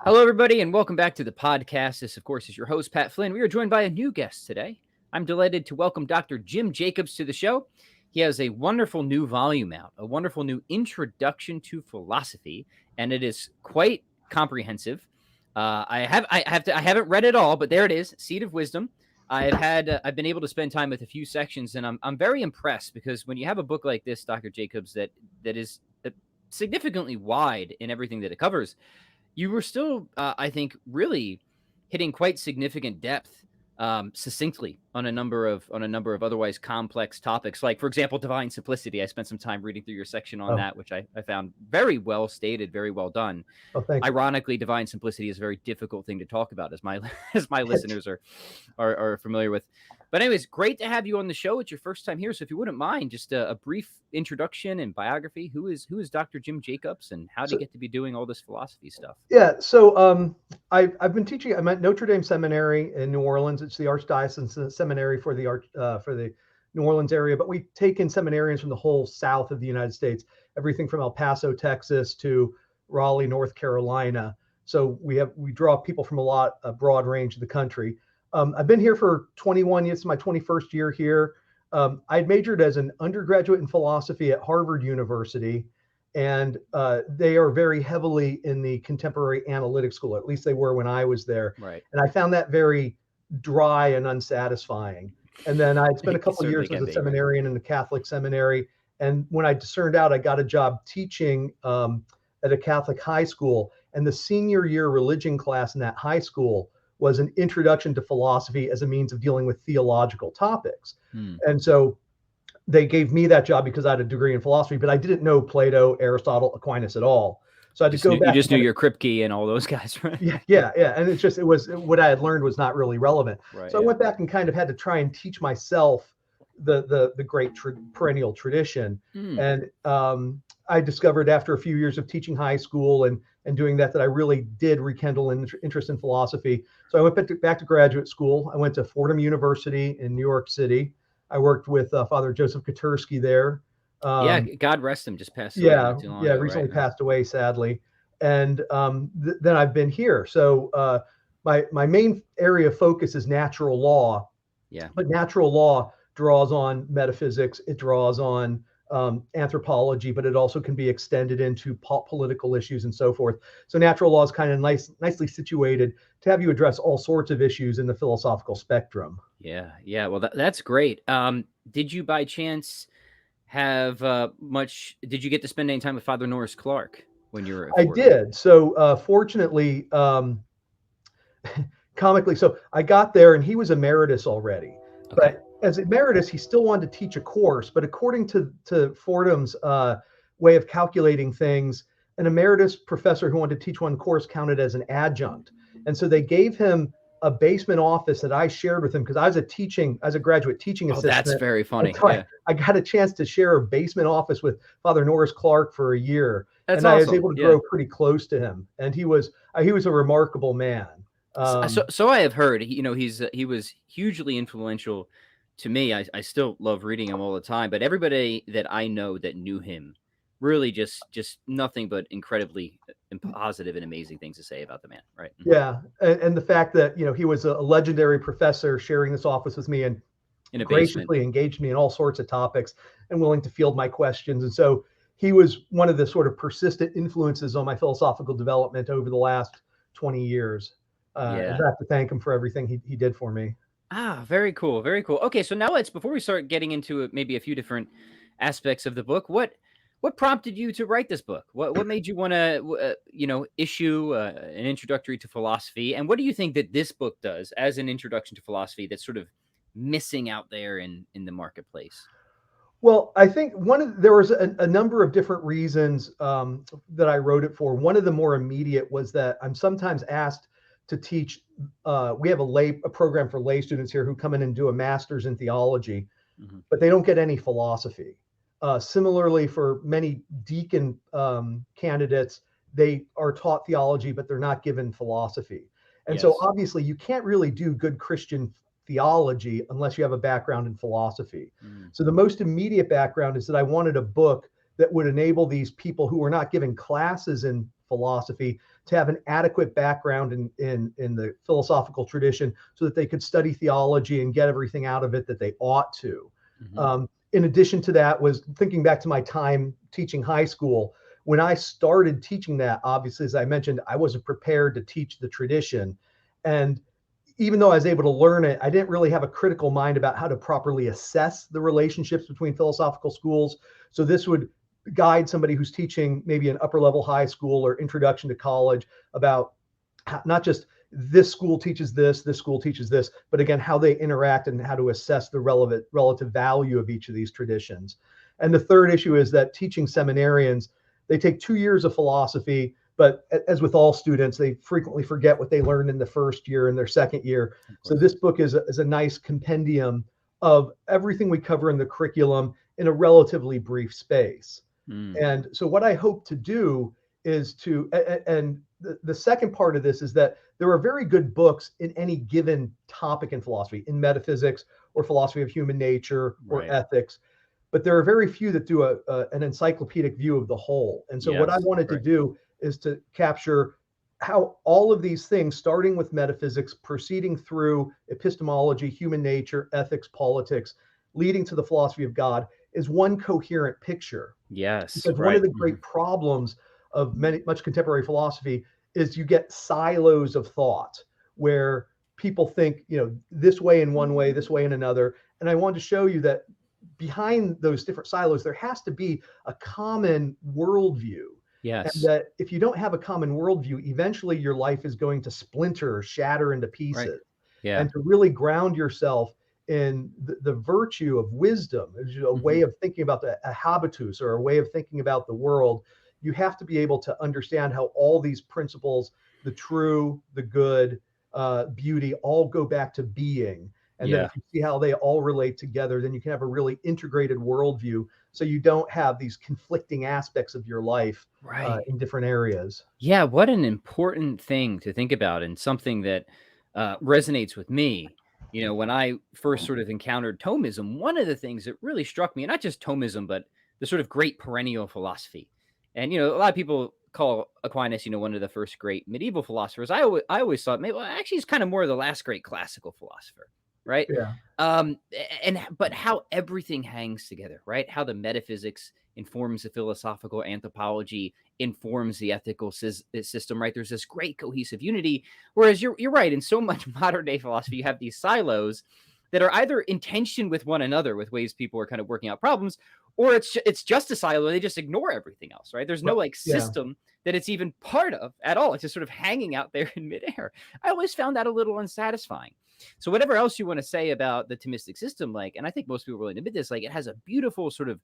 Hello, everybody, and welcome back to the podcast. This, of course, is your host, Pat Flynn. We are joined by a new guest today. I'm delighted to welcome Dr. Jim Jacobs to the show. He has a wonderful new volume out, a wonderful new introduction to philosophy, and it is quite comprehensive. I haven't read it all, but there it is, Seed of Wisdom. I've been able to spend time with a few sections, and I'm very impressed because when you have a book like this, Dr. Jacobs, that is significantly wide in everything that it covers, you were still, I think, really hitting quite significant depth, succinctly on a number of otherwise complex topics. Like, for example, divine simplicity. I spent some time reading through your section on that, which I found very well stated, very well done. Oh, thanks. Ironically, divine simplicity is a very difficult thing to talk about, as my listeners are familiar with. But anyways, great to have you on the show. It's your first time here, so if you wouldn't mind, just a brief introduction and biography. Who is Dr. Jim Jacobs, and how did you get to be doing all this philosophy stuff? Yeah, so I've been teaching. I'm at Notre Dame Seminary in New Orleans. It's the Archdiocesan Seminary for the New Orleans area, but we take in seminarians from the whole South of the United States, everything from El Paso, Texas, to Raleigh, North Carolina. So we draw people from a broad range of the country. I've been here for 21 years. It's my 21st year here. I'd majored as an undergraduate in philosophy at Harvard University, and they are very heavily in the contemporary analytic school. At least they were when I was there. Right. And I found that very dry and unsatisfying. And then I spent a couple of years as a seminarian in a Catholic seminary. And when I discerned out, I got a job teaching at a Catholic high school. And the senior year religion class in that high school was an introduction to philosophy as a means of dealing with theological topics. And so they gave me that job because I had a degree in philosophy, but I didn't know Plato, Aristotle, Aquinas at all. So I had to go back. You just knew your Kripke and all those guys, right? Yeah. And it was what I had learned was not really relevant. Right, so I went back and kind of had to try and teach myself the great perennial tradition. And I discovered after a few years of teaching high school and doing that I really did rekindle an interest in philosophy. So I went back to graduate school. I went to Fordham University in New York City. I worked with Father Joseph Katursky there. God rest him. Just passed away not too long ago, recently passed away, sadly. And then I've been here. So my main area of focus is natural law. Yeah. But natural law draws on metaphysics. It draws on anthropology, but it also can be extended into political issues and so forth. So natural law is kind of nicely situated to have you address all sorts of issues in the philosophical spectrum. Yeah. Well, that's great. Did you by chance have did you get to spend any time with Father Norris Clark when you were at Fordham? I did. So fortunately, comically, so I got there and he was emeritus already. Okay. But as emeritus, he still wanted to teach a course, but according to Fordham's way of calculating things, an emeritus professor who wanted to teach one course counted as an adjunct. And so they gave him a basement office that I shared with him because I was a graduate teaching assistant. That's very funny. So yeah. I got a chance to share a basement office with Father Norris Clark for a year. That's and awesome. I was able to grow pretty close to him. And he was a remarkable man. So I have heard, he was hugely influential to me. I still love reading him all the time, but everybody that I know that knew him really just nothing but incredibly positive and amazing things to say about the man, right? Yeah, and the fact that he was a legendary professor sharing this office with me and graciously engaged me in all sorts of topics and willing to field my questions. And so he was one of the sort of persistent influences on my philosophical development over the last 20 years. I have to thank him for everything he did for me. Very cool. Very cool. Okay, so now before we start getting into maybe a few different aspects of the book, what prompted you to write this book? What made you want to, issue an introductory to philosophy? And what do you think that this book does as an introduction to philosophy that's sort of missing out there in the marketplace? Well, I think there was a number of different reasons that I wrote it for. One of the more immediate was that I'm sometimes asked to teach. We have a program for lay students here who come in and do a master's in theology, but they don't get any philosophy. Similarly, for many deacon candidates, they are taught theology, but they're not given philosophy. And so obviously you can't really do good Christian theology unless you have a background in philosophy. So the most immediate background is that I wanted a book that would enable these people who were not given classes in philosophy to have an adequate background in the philosophical tradition so that they could study theology and get everything out of it that they ought to. In addition to that, was thinking back to my time teaching high school. When I started teaching that, obviously, as I mentioned, I wasn't prepared to teach the tradition. And even though I was able to learn it, I didn't really have a critical mind about how to properly assess the relationships between philosophical schools. So this would guide somebody who's teaching maybe an upper level high school or introduction to college about not just this school teaches this school teaches this, but again, how they interact and how to assess the relative value of each of these traditions. And the third issue is that teaching seminarians, they take 2 years of philosophy, but as with all students, they frequently forget what they learned in the first year and their second year. So this book is a nice compendium of everything we cover in the curriculum in a relatively brief space. And so what I hope to do is to, and the second part of this is that there are very good books in any given topic in philosophy, in metaphysics or philosophy of human nature or ethics, but there are very few that do an encyclopedic view of the whole. And so what I wanted to do is to capture how all of these things, starting with metaphysics, proceeding through epistemology, human nature, ethics, politics, leading to the philosophy of God, is one coherent picture. Yes. Because one of the great problems of much contemporary philosophy is you get silos of thought where people think, this way in one way, this way in another. And I wanted to show you that behind those different silos, there has to be a common worldview. Yes. And that if you don't have a common worldview, eventually your life is going to splinter, shatter into pieces. Right. Yeah. And to really ground yourself in the virtue of wisdom, a way of thinking about a habitus or a way of thinking about the world, you have to be able to understand how all these principles, the true, the good, beauty, all go back to being. And then if you see how they all relate together, then you can have a really integrated worldview. So you don't have these conflicting aspects of your life in different areas. Yeah. What an important thing to think about, and something that resonates with me. When I first sort of encountered Thomism, one of the things that really struck me, and not just Thomism, but the sort of great perennial philosophy. And, a lot of people call Aquinas, one of the first great medieval philosophers. I always thought, maybe, well, actually, he's kind of more of the last great classical philosopher, right? Yeah. But how everything hangs together, right? How the metaphysics informs the philosophical anthropology, informs the ethical system, right? There's this great cohesive unity. Whereas you're right, in so much modern day philosophy, you have these silos that are either in tension with one another, with ways people are kind of working out problems, or it's just a silo. They just ignore everything else, right? There's no system that it's even part of at all. It's just sort of hanging out there in midair. I always found that a little unsatisfying. So whatever else you want to say about the Thomistic system, and I think most people really admit this, it has a beautiful sort of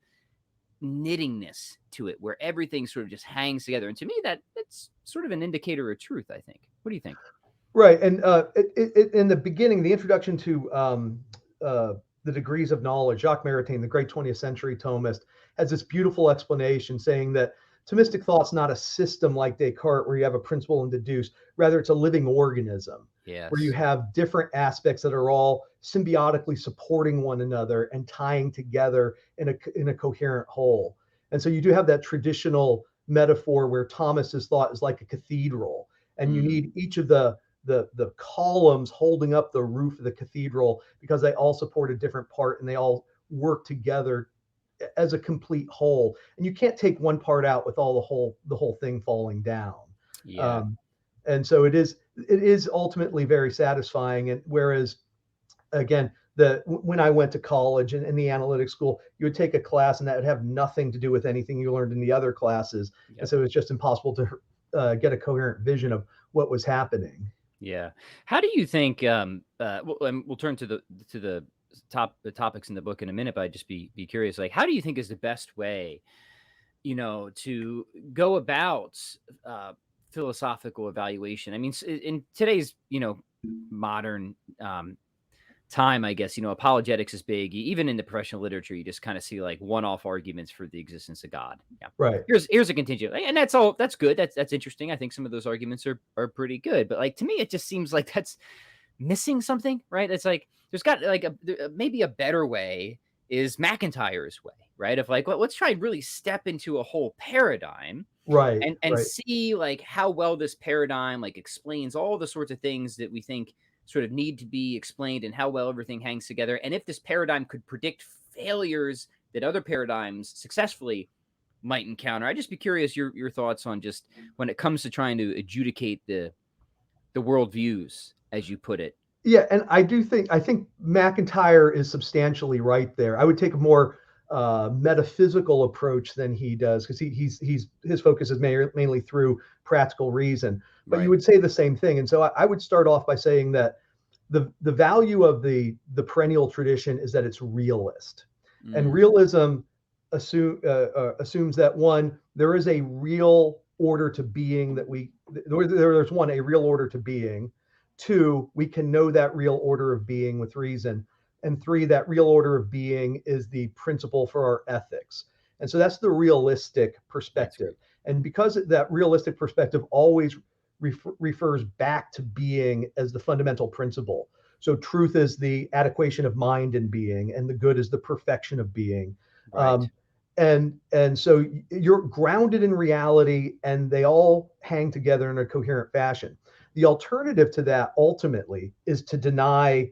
knittingness to it where everything sort of just hangs together. And to me, that's sort of an indicator of truth, I think. What do you think? Right. And in the beginning, the introduction to the degrees of knowledge, Jacques Maritain, the great 20th century Thomist, has this beautiful explanation saying that Thomistic thought's not a system like Descartes where you have a principle and deduce. Rather, it's a living organism where you have different aspects that are all symbiotically supporting one another and tying together in a coherent whole. And so you do have that traditional metaphor where Thomas's thought is like a cathedral, and you need each of the columns holding up the roof of the cathedral because they all support a different part and they all work together as a complete whole. And you can't take one part out with all the whole thing falling down. And so it is ultimately very satisfying. And whereas, again, when I went to college and in the analytic school, you would take a class and that would have nothing to do with anything you learned in the other classes. And so it's just impossible to get a coherent vision of what was happening. Yeah. How do you think? We'll turn to the topics in the book in a minute, but I'd just be curious. How do you think is the best way, to go about philosophical evaluation? I mean, in today's modern time, I guess, apologetics is big. Even in the professional literature, you just kind of see one-off arguments for the existence of God. Yeah. Right. Here's a contingent. And that's all. That's good. That's interesting. I think some of those arguments are pretty good. But to me, it just seems like that's missing something, right? It's there's got maybe a better way is McIntyre's way, right? Of let's try and really step into a whole paradigm Right. and Right. see like how well this paradigm like explains all the sorts of things that we think sort of need to be explained and how well everything hangs together. And if this paradigm could predict failures that other paradigms successfully might encounter. I'd just be curious your thoughts on just when it comes to trying to adjudicate the worldviews, as you put it. Yeah, and I think McIntyre is substantially right there. I would take a more metaphysical approach than he does because he's his focus is mainly through practical reason. But you Right. would say the same thing, and so I would start off by saying that the value of the perennial tradition is that it's realist, and Mm, realism assumes that one there is a real order to being that there's one a real order to being. Two, we can know that real order of being with reason. And three, that real order of being is the principle for our ethics. And so that's the realistic that's perspective. great. And because that realistic perspective always refers back to being as the fundamental principle. So truth is the adequation of mind and being, and the good is the perfection of being. Right. Um, and so you're grounded in reality, and they all hang together in a coherent fashion. The alternative to that ultimately is to deny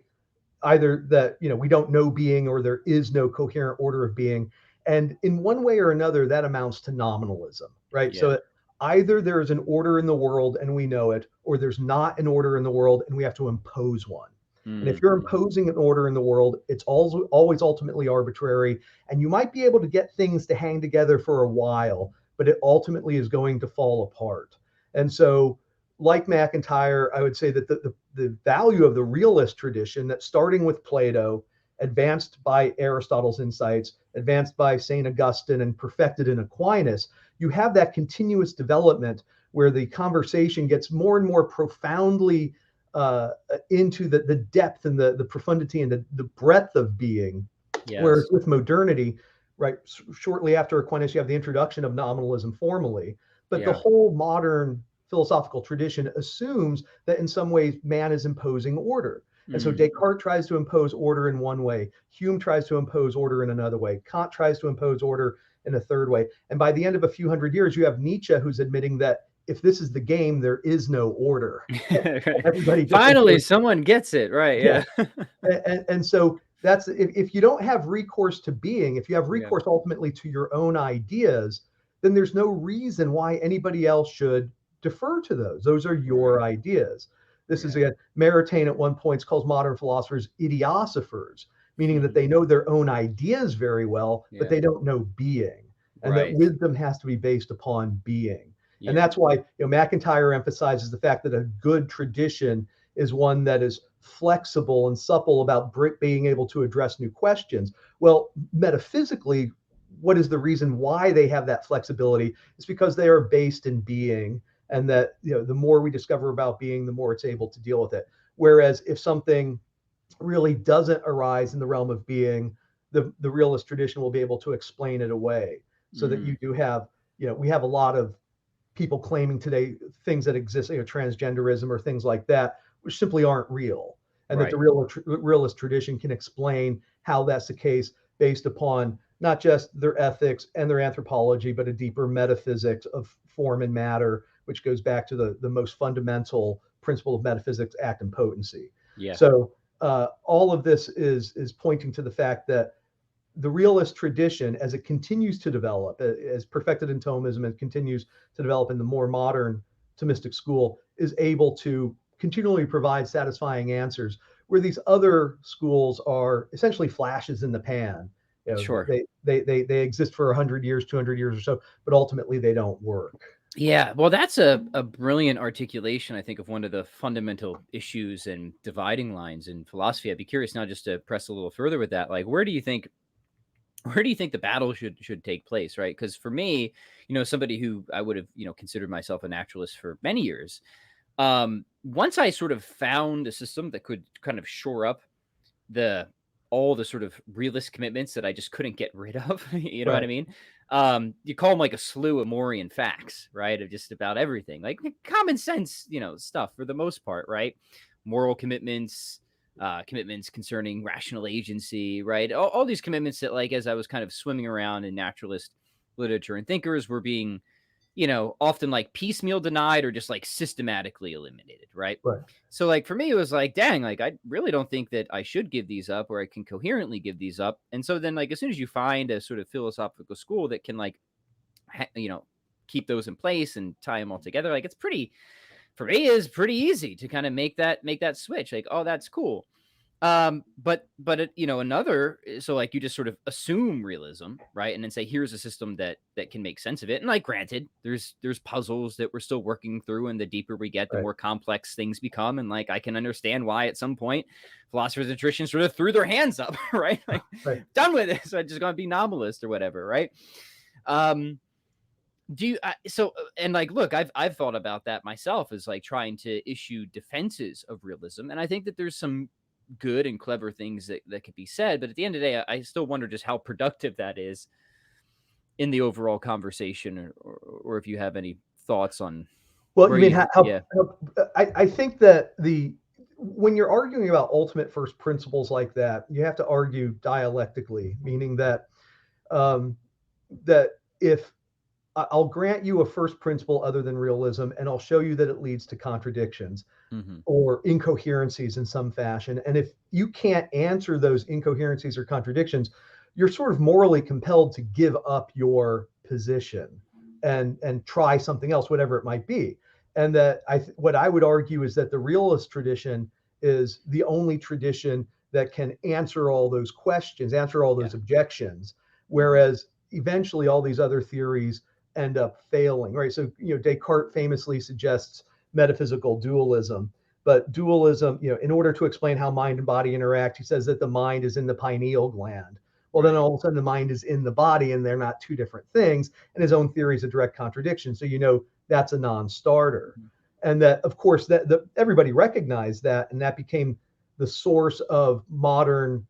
either that we don't know being or there is no coherent order of being. And in one way or another, that amounts to nominalism, right? Yeah. So either there is an order in the world and we know it, or there's not an order in the world and we have to impose one. And if you're Mm-hmm. imposing an order in the world, it's always ultimately arbitrary. And you might be able to get things to hang together for a while, but it ultimately is going to fall apart. And so, like McIntyre, I would say that the value of the realist tradition, that starting with Plato, advanced by Aristotle's insights, advanced by St. Augustine, and perfected in Aquinas, you have that continuous development where the conversation gets more and more profoundly into the depth and the profundity and the breadth of being. Whereas Yes. with modernity, right, shortly after Aquinas, you have the introduction of nominalism formally, but the Yeah. whole modern philosophical tradition assumes that in some ways man is imposing order. And so Mm, Descartes tries to impose order in one way, Hume tries to impose order in another way, Kant tries to impose order in a third way. And by the end of a few hundred years, you have Nietzsche who's admitting that if this is the game, there is no order. right. Everybody just Finally, imposes. someone gets it. Right. Yeah. Yeah. And so that's if you don't have recourse to being, if you have Yeah. recourse ultimately to your own ideas, then there's no reason why anybody else should defer to those. Those are your Right. ideas. This is Yeah. again, Maritain at one point calls modern philosophers idiosophers, meaning that Mhm. they know their own ideas very well, but Yeah. they don't know being, and that Right. wisdom has to be based upon being. And Yeah. that's why McIntyre emphasizes the fact that a good tradition is one that is flexible and supple about being able to address new questions. Well, metaphysically, what is the reason why they have that flexibility? It's because they are based in being, and that the more we discover about being, the more it's able to deal with it. Whereas if something really doesn't arise in the realm of being, the realist tradition will be able to explain it away, so that Mm, you do have, we have a lot of people claiming today things that exist, transgenderism or things like that, which simply aren't real, and that the right. realist tradition can explain how that's the case based upon not just their ethics and their anthropology, but a deeper metaphysics of form and matter, which goes back to the most fundamental principle of metaphysics, act and potency. Yeah. So all of this is pointing to the fact that the realist tradition, as it continues to develop, as perfected in Thomism and continues to develop in the more modern Thomistic school, is able to continually provide satisfying answers, where these other schools are essentially flashes in the pan. Sure. They exist for 100 years, 200 years or so, but ultimately they don't work. Yeah, well, that's a brilliant articulation, I think, of one of the fundamental issues and dividing lines in philosophy. I'd be curious now just to press a little further with that. Like, where do you think the battle should take place, right? Because for me, somebody who I would have, considered myself a naturalist for many years, once I sort of found a system that could kind of shore up the all the sort of realist commitments that I just couldn't get rid of. You know what I Right. mean? You call them like a slew of Morian facts, right? Of just about everything, like common sense, stuff for the most part, right? Moral commitments, commitments concerning rational agency, right? All these commitments that, like, as I was kind of swimming around in naturalist literature and thinkers, were being often like piecemeal denied or just like systematically eliminated, right? Right. So like for me, it was like, dang, like I really don't think that I should give these up or I can coherently give these up. And so then like as soon as you find a sort of philosophical school that can like, keep those in place and tie them all together, like it's pretty, for me, is pretty easy to kind of make that switch. Like, oh, that's cool. But it, another, so like you just sort of assume realism, right? And then say, here's a system that can make sense of it. And like, granted, there's puzzles that we're still working through, and the deeper we get, the Right. more complex things become. And like, I can understand why at some point philosophers of tradition sort of threw their hands up, right? Like, Right. done with it. So I'm just gonna be nominalist or whatever, right? Um, do you and like, look, I've thought about that myself, as like trying to issue defenses of realism, and I think that there's some good and clever things that could be said, but at the end of the day, I still wonder just how productive that is in the overall conversation, or if you have any thoughts on Well, where you mean you how I think that when you're arguing about ultimate first principles like that, you have to argue dialectically, meaning that um, that if I'll grant you a first principle other than realism, and I'll show you that it leads to contradictions Mhm. or incoherencies in some fashion. And if you can't answer those incoherencies or contradictions, you're sort of morally compelled to give up your position and try something else, whatever it might be. And that what I would argue is that the realist tradition is the only tradition that can answer all those questions, answer all Yeah. those objections, whereas eventually all these other theories end up failing, right? So, Descartes famously suggests metaphysical dualism. But dualism, in order to explain how mind and body interact, he says that the mind is in the pineal gland. Well, then Right. all of a sudden the mind is in the body, and they're not two different things. And his own theory is a direct contradiction. So that's a non-starter. Mhm. And that, of course, that everybody recognized that, and that became the source of modern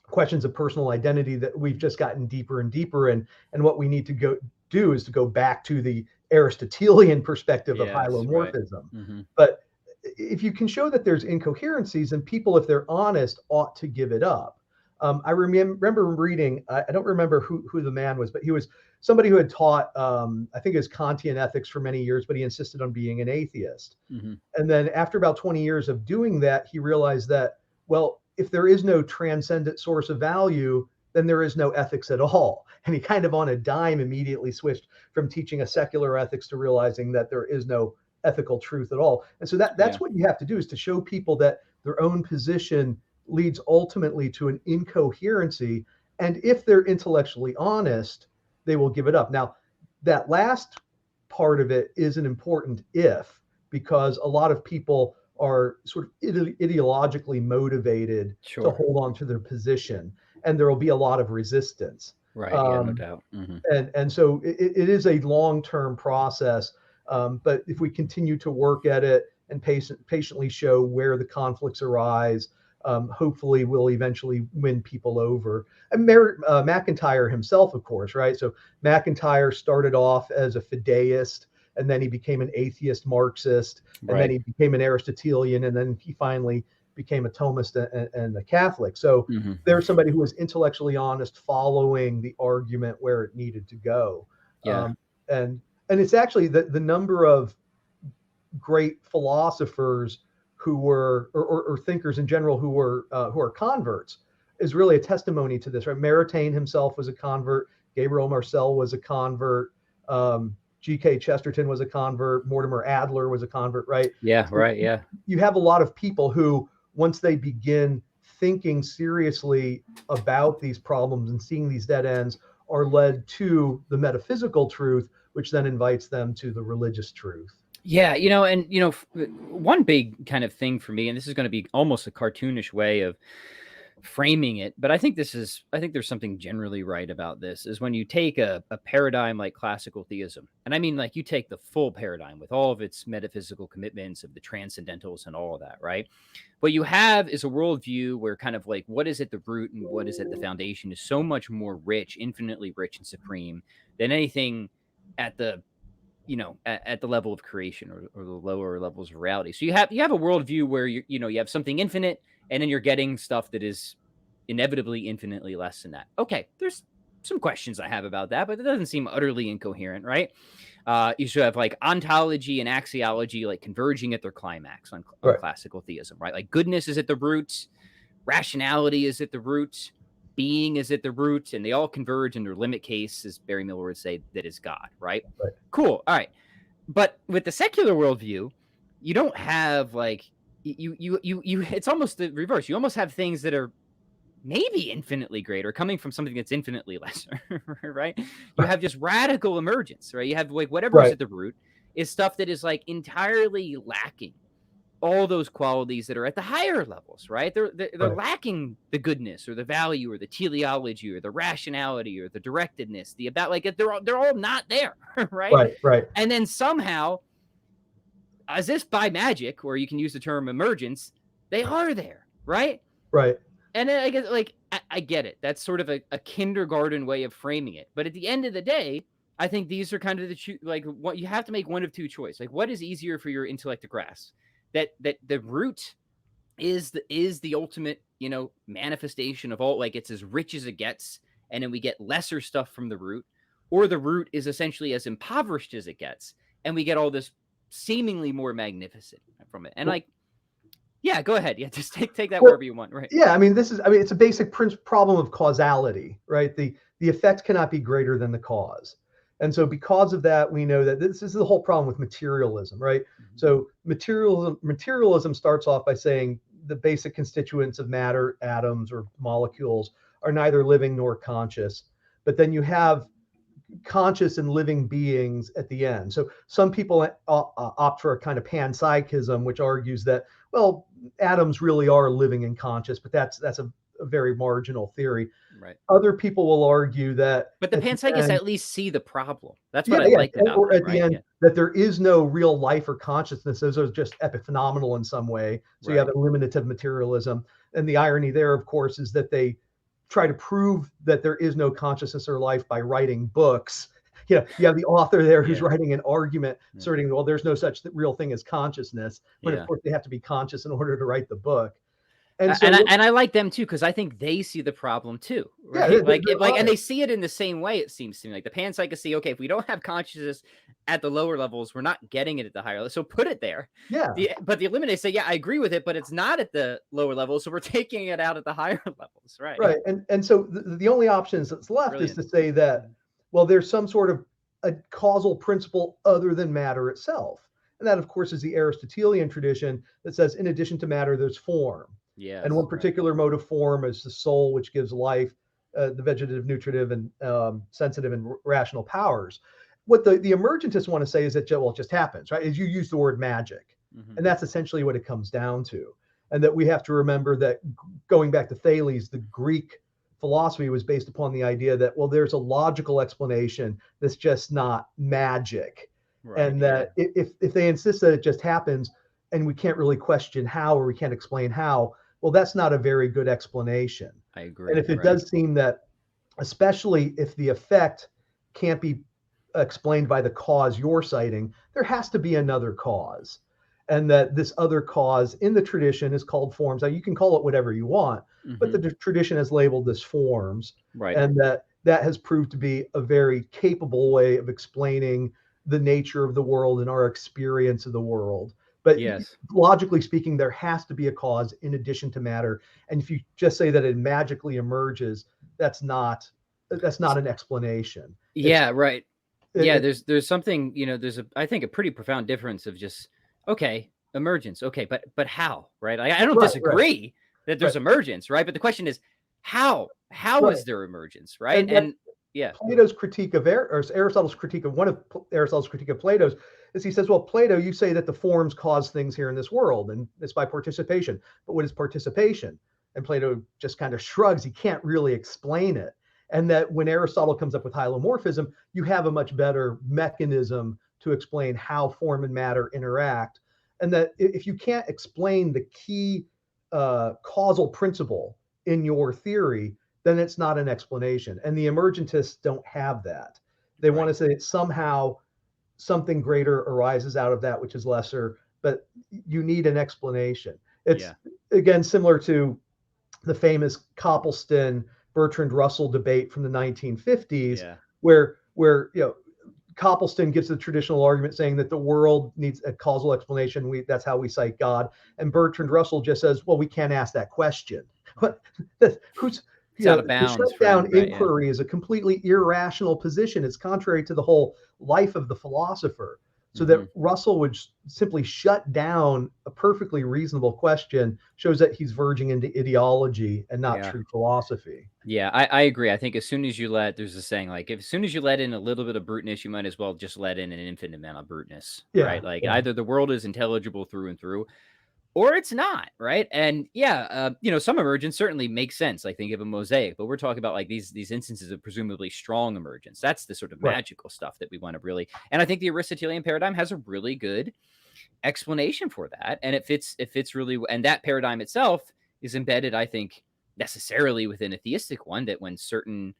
questions of personal identity that we've just gotten deeper and deeper in. And what we need to do is to go back to the Aristotelian perspective of Yes, right. hylomorphism. Hmm. But if you can show that there's incoherencies, and people, if they're honest, ought to give it up. I remember reading, I don't remember who the man was, but he was somebody who had taught, I think it was Kantian ethics for many years, but he insisted on being an atheist. Hmm. And then after about 20 years of doing that, he realized that, well, if there is no transcendent source of value, then there is no ethics at all. And he kind of on a dime immediately switched from teaching a secular ethics to realizing that there is no ethical truth at all. And so Yeah. that's what you have to do, is to show people that their own position leads ultimately to an incoherency. And if they're intellectually honest, they will give it up. Now, that last part of it is an important if, because a lot of people are sort of ideologically motivated to Sure. hold on to their position, and there will be a lot of resistance. Right. Yeah. No Um, doubt. Hmm. and so it is a long-term process. But if we continue to work at it and patiently show where the conflicts arise, hopefully we'll eventually win people over. And MacIntyre himself, of course, right? So MacIntyre started off as a fideist, and then he became an atheist Marxist, and then Right. he became an Aristotelian, and then he finally became a Thomist and a Catholic. So Hmm. there's somebody who was intellectually honest, following the argument where it needed to go. Yeah. Um, and it's actually the number of great philosophers who were, or thinkers in general, who are converts, is really a testimony to this. Right? Maritain himself was a convert. Gabriel Marcel was a convert. G.K. Chesterton was a convert. Mortimer Adler was a convert. Right? Yeah. So Right. Yeah. you have a lot of people who, once they begin thinking seriously about these problems and seeing these dead ends, are led to the metaphysical truth, which then invites them to the religious truth. Yeah, and one big kind of thing for me, and this is going to be almost a cartoonish way of framing it, but I think there's something generally right about this, is when you take a paradigm like classical theism, and I mean, like, you take the full paradigm with all of its metaphysical commitments of the transcendentals and all of that, right? What you have is a worldview where kind of like what is at the root and what is at the foundation is so much more rich, infinitely rich and supreme than anything at the at the level of creation, or the lower levels of reality. So you have a worldview where you have something infinite, and then you're getting stuff that is inevitably infinitely less than that. Okay, there's some questions I have about that, but it doesn't seem utterly incoherent, right? You should have like ontology and axiology like converging at their climax on Right. classical theism, right? Like goodness is at the root, rationality is at the root, being is at the root, and they all converge in their limit case, as Barry Miller would say, that is God, right? Right. Cool. All right. But with the secular worldview, you don't have like you it's almost the reverse. You almost have things that are maybe infinitely greater coming from something that's infinitely lesser, right? You have just radical emergence, right? You have like whatever's Right. at the root is stuff that is like entirely lacking all those qualities that are at the higher levels, right? They're Right. lacking the goodness or the value or the teleology or the rationality or the directedness, the about like they're all not there, right? Right. Right. And then somehow, as if by magic, or you can use the term emergence, they are there, right? Right. And then I guess like I get it. That's sort of a kindergarten way of framing it. But at the end of the day, I think these are kind of the like what you have to make one of two choices. Like what is easier for your intellect to grasp? That the root is the ultimate, manifestation of all, like it's as rich as it gets, and then we get lesser stuff from the root, or the root is essentially as impoverished as it gets, and we get all this seemingly more magnificent from it. And like, yeah, go ahead. Yeah, just take that wherever you want, right? Yeah, I mean, it's a basic problem of causality, right? The effect cannot be greater than the cause. And so because of that, we know that this is the whole problem with materialism, right? Mm-hmm. So materialism starts off by saying the basic constituents of matter, atoms or molecules, are neither living nor conscious. But then you have conscious and living beings at the end. So some people opt for a kind of panpsychism, which argues that, well, atoms really are living and conscious, but that's a very marginal theory. Right. Other people will argue that, but the panpsychists at least see the problem. That's what I like about or them, at the end, that there is no real life or consciousness. Those are just epiphenomenal in some way. So you have eliminative materialism, and the irony there, of course, is that they try to prove that there is no consciousness or life by writing books. You have the author there who's writing an argument asserting, well, there's no such real thing as consciousness, but of course they have to be conscious in order to write the book. And so, and I like them too, because I think they see the problem too, right? Yeah, and they see it in the same way. It seems to me like the panpsychists see, okay, if we don't have consciousness at the lower levels, we're not getting it at the higher level. So put it there. Yeah. But the eliminates say, yeah, I agree with it, but it's not at the lower levels, so we're taking it out at the higher levels, right? Right. And so the only options that's left is to say that, well, there's some sort of a causal principle other than matter itself, and that, of course, is the Aristotelian tradition that says, in addition to matter, there's form. Yeah. And one particular mode of form is the soul, which gives life, the vegetative, nutritive, and sensitive and rational powers. What the emergentists want to say is that, well, it just happens, right? Is you use the word magic. Mm-hmm. And that's essentially what it comes down to. And that we have to remember that, going back to Thales, the Greek philosophy was based upon the idea that, well, there's a logical explanation that's just not magic. Right, and that if they insist that it just happens and we can't really question how, or we can't explain how, well, that's not a very good explanation. I agree. And if it does seem that, especially if the effect can't be explained by the cause you're citing, there has to be another cause. And that this other cause in the tradition is called forms. Now, you can call it whatever you want, but the tradition has labeled this forms. Right. And that has proved to be a very capable way of explaining the nature of the world and our experience of the world. But logically speaking, there has to be a cause in addition to matter. And if you just say that it magically emerges, that's not an explanation. Right. There's something, there's I think a pretty profound difference of just, okay, emergence. Okay, but how, right? I don't disagree that there's emergence, right? But the question is, how is there emergence, right? And Plato's critique of Aristotle's critique of one of Aristotle's critique of Plato's is, he says, well, Plato, you say that the forms cause things here in this world, and it's by participation. But what is participation? And Plato just kind of shrugs. He can't really explain it. And that when Aristotle comes up with hylomorphism, you have a much better mechanism to explain how form and matter interact. And that if you can't explain the key causal principle in your theory, then it's not an explanation. And the emergentists don't have that. They want to say that somehow something greater arises out of that which is lesser, but you need an explanation. It's again similar to the famous Copleston Bertrand Russell debate from the 1950s, Yeah. where Copleston gives the traditional argument saying that the world needs a causal explanation. That's how we cite God. And Bertrand Russell just says, well, we can't ask that question. Who's It's out of the bounds, shutdown right? Yeah. inquiry is a completely irrational position. It's contrary to the whole life of the philosopher. So that Russell would simply shut down a perfectly reasonable question shows that he's verging into ideology and not true philosophy. Yeah, I agree. I think as soon as you there's a saying like, as soon as you let in a little bit of bruteness, you might as well just let in an infinite amount of bruteness, right? Like either the world is intelligible through and through, or it's not, right? And some emergence certainly makes sense. Like think of a mosaic, but we're talking about like these instances of presumably strong emergence. That's the sort of magical stuff that we want to really. And I think the Aristotelian paradigm has a really good explanation for that, and it fits really. And that paradigm itself is embedded, I think, necessarily within a theistic one, that when certain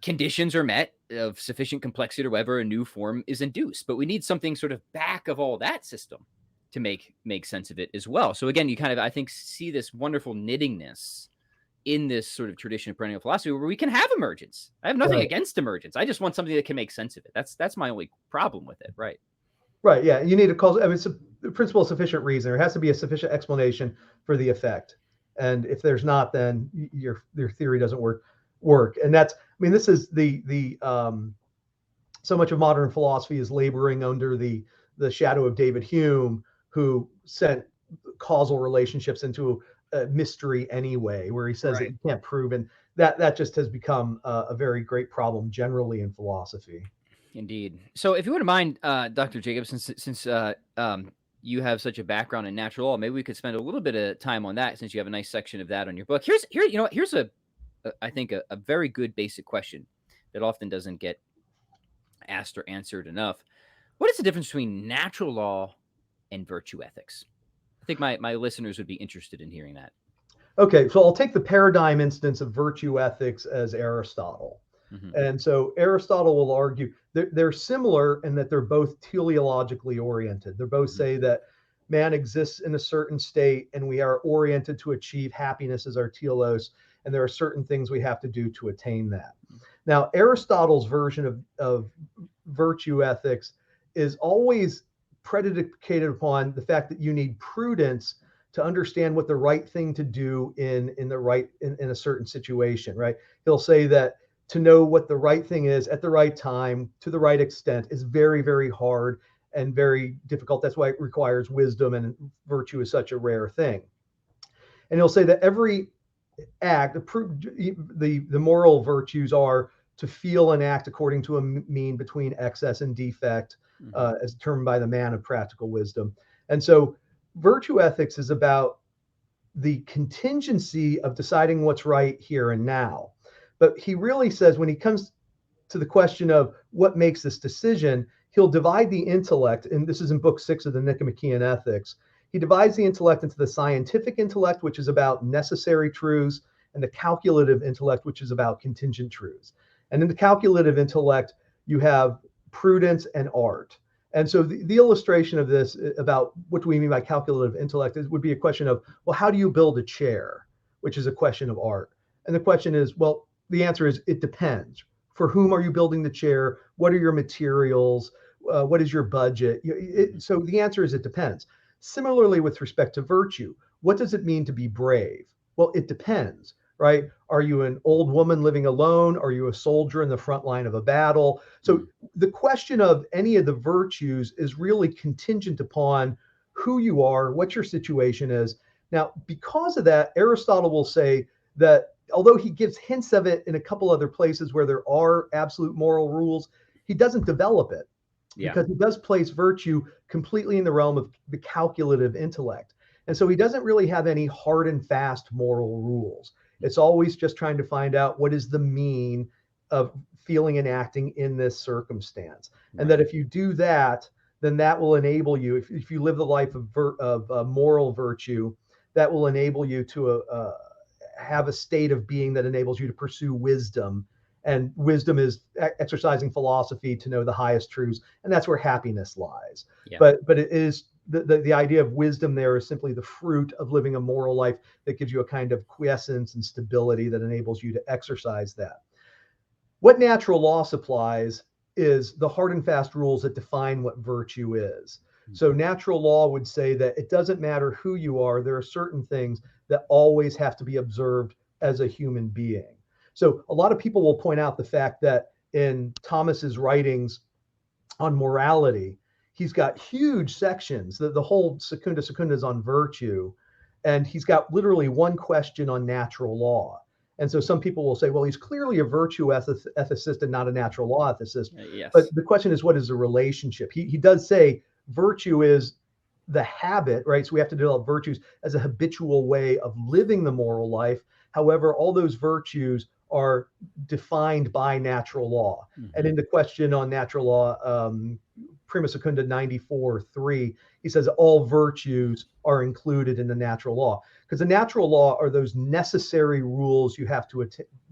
conditions are met of sufficient complexity or whatever, a new form is induced. But we need something sort of back of all that system to make sense of it as well. So again, you kind of, I think, see this wonderful knittingness in this sort of tradition of perennial philosophy where we can have emergence. I have nothing against emergence. I just want something that can make sense of it. That's my only problem with it. Right. Yeah. You need a cause. I mean, it's the principle of sufficient reason. There has to be a sufficient explanation for the effect. And if there's not, then your theory doesn't work. And that's, I mean, this is the so much of modern philosophy is laboring under the shadow of David Hume, who sent causal relationships into a mystery anyway, where he says that you can't prove, and that just has become a very great problem generally in philosophy. Indeed. So if you wouldn't mind, Dr. Jacobs, since you have such a background in natural law, maybe we could spend a little bit of time on that, since you have a nice section of that on your book. Here's I think a very good basic question that often doesn't get asked or answered enough. What is the difference between natural law and virtue ethics? I think my listeners would be interested in hearing that. Okay, so I'll take the paradigm instance of virtue ethics as Aristotle. And so Aristotle will argue they're similar in that they're both teleologically oriented. They both say that man exists in a certain state and we are oriented to achieve happiness as our telos, and there are certain things we have to do to attain that. Now, Aristotle's version of virtue ethics is always predicated upon the fact that you need prudence to understand what the right thing to do in a certain situation, right? He'll say that to know what the right thing is at the right time to the right extent is very, very hard and very difficult. That's why it requires wisdom, and virtue is such a rare thing. And he'll say that every act, the moral virtues are to feel and act according to a mean between excess and defect, as determined by the man of practical wisdom. And so virtue ethics is about the contingency of deciding what's right here and now. But he really says, when he comes to the question of what makes this decision, he'll divide the intellect, and this is in book 6 of the Nicomachean Ethics. He divides the intellect into the scientific intellect, which is about necessary truths, and the calculative intellect, which is about contingent truths. And in the calculative intellect, you have prudence and art. And so the illustration of this about what do we mean by calculative intellect would be a question of, well, how do you build a chair, which is a question of art. And the question is, well, the answer is it depends. For whom are you building the chair? What are your materials? What is your budget? So the answer is it depends. Similarly, with respect to virtue, what does it mean to be brave? Well, it depends, right? Are you an old woman living alone? Are you a soldier in the front line of a battle? So the question of any of the virtues is really contingent upon who you are, what your situation is. Now, because of that, Aristotle will say that although he gives hints of it in a couple other places where there are absolute moral rules, he doesn't develop it, because he does place virtue completely in the realm of the calculative intellect. And so he doesn't really have any hard and fast moral rules. It's always just trying to find out what is the mean of feeling and acting in this circumstance. And that if you do that, then that will enable you, if you live the life of moral virtue, that will enable you to have a state of being that enables you to pursue wisdom. And wisdom is exercising philosophy to know the highest truths, and that's where happiness lies. But it is the idea of wisdom there is simply the fruit of living a moral life that gives you a kind of quiescence and stability that enables you to exercise that. What natural law supplies is the hard and fast rules that define what virtue is. So natural law would say that it doesn't matter who you are, there are certain things that always have to be observed as a human being. So a lot of people will point out the fact that in Thomas's writings on morality, he's got huge sections. The whole Secunda Secunda is on virtue, and he's got literally one question on natural law. And so some people will say, well, he's clearly a virtue ethicist and not a natural law ethicist. Yes. But the question is, what is the relationship? He does say virtue is the habit, right? So we have to develop virtues as a habitual way of living the moral life. However, all those virtues are defined by natural law. And in the question on natural law, Prima Secunda 94:3, he says all virtues are included in the natural law, because the natural law are those necessary rules you have to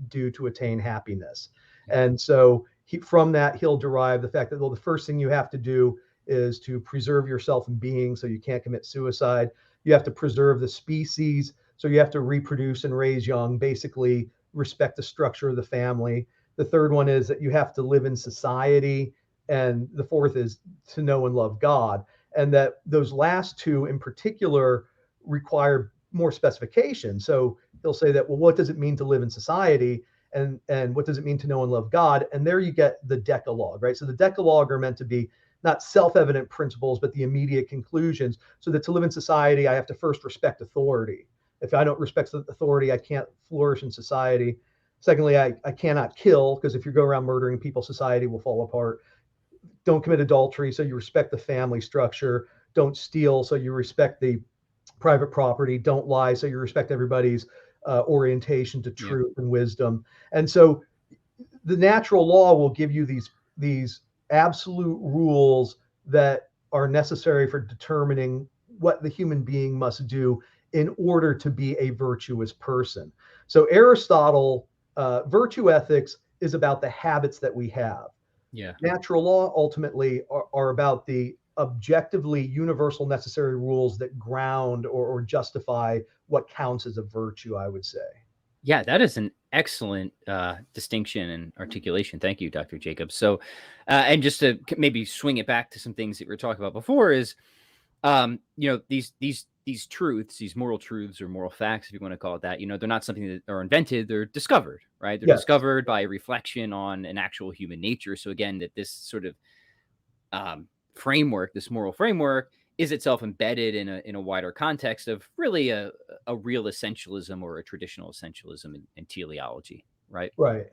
do to attain happiness. And so from that, he'll derive the fact that, well, the first thing you have to do is to preserve yourself and being, so you can't commit suicide. You have to preserve the species, so you have to reproduce and raise young, basically respect the structure of the family. The third one is that you have to live in society. And the fourth is to know and love God. And that those last two in particular require more specification. So he'll say that, well, what does it mean to live in society? And what does it mean to know and love God? And there you get the Decalogue, right? So the Decalogue are meant to be not self-evident principles, but the immediate conclusions. So that to live in society, I have to first respect authority. If I don't respect the authority, I can't flourish in society. Secondly, I cannot kill, because if you go around murdering people, society will fall apart. Don't commit adultery, so you respect the family structure. Don't steal, so you respect the private property. Don't lie, so you respect everybody's orientation to truth and wisdom. And so the natural law will give you these absolute rules that are necessary for determining what the human being must do in order to be a virtuous person. So Aristotle, virtue ethics is about the habits that we have. Yeah. Natural law ultimately are about the objectively universal necessary rules that ground or justify what counts as a virtue, I would say. Yeah, that is an excellent distinction and articulation. Thank you, Dr. Jacobs. So, and just to maybe swing it back to some things that we were talking about before is, these truths, these moral truths or moral facts, if you want to call it that, they're not something that are invented, they're discovered, right? They're discovered by reflection on an actual human nature. So again, that this sort of framework, this moral framework, is itself embedded in a wider context of really a real essentialism or a traditional essentialism in teleology, right? Right.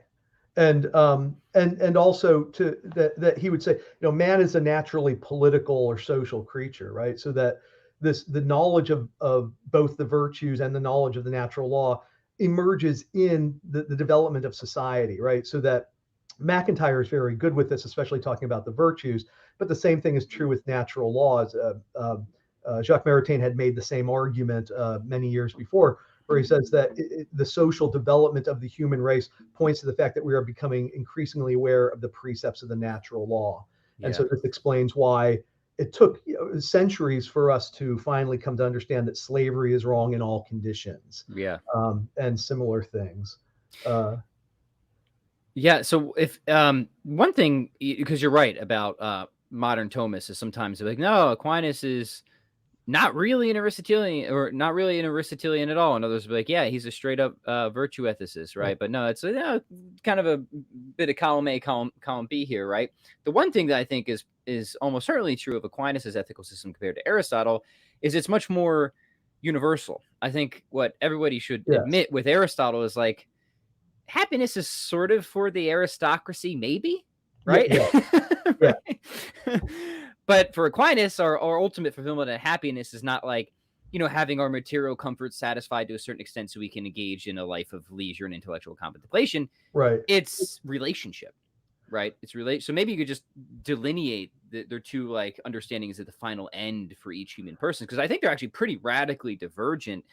And also that he would say, man is a naturally political or social creature, right? So that the knowledge of both the virtues and the knowledge of the natural law emerges in the development of society, right? So that MacIntyre is very good with this, especially talking about the virtues, but the same thing is true with natural laws. Jacques Maritain had made the same argument many years before, where he says that the social development of the human race points to the fact that we are becoming increasingly aware of the precepts of the natural law. And so this explains why it took centuries for us to finally come to understand that slavery is wrong in all conditions. Yeah. And similar things. Yeah. So if one thing, because you're right about modern Thomists, is sometimes they're like, no, Aquinas is not really an Aristotelian, or not really an Aristotelian at all. And others will be like, yeah, he's a straight up virtue ethicist, right? But no, it's kind of a bit of column A, column B here, right? The one thing that I think is almost certainly true of Aquinas's ethical system compared to Aristotle is it's much more universal. I think what everybody should admit with Aristotle is like, happiness is sort of for the aristocracy, maybe, right? Yeah. But for Aquinas, our ultimate fulfillment of happiness is not like, having our material comforts satisfied to a certain extent so we can engage in a life of leisure and intellectual contemplation. Right. It's relationship, right? So maybe you could just delineate their two like understandings of the final end for each human person, because I think they're actually pretty radically divergent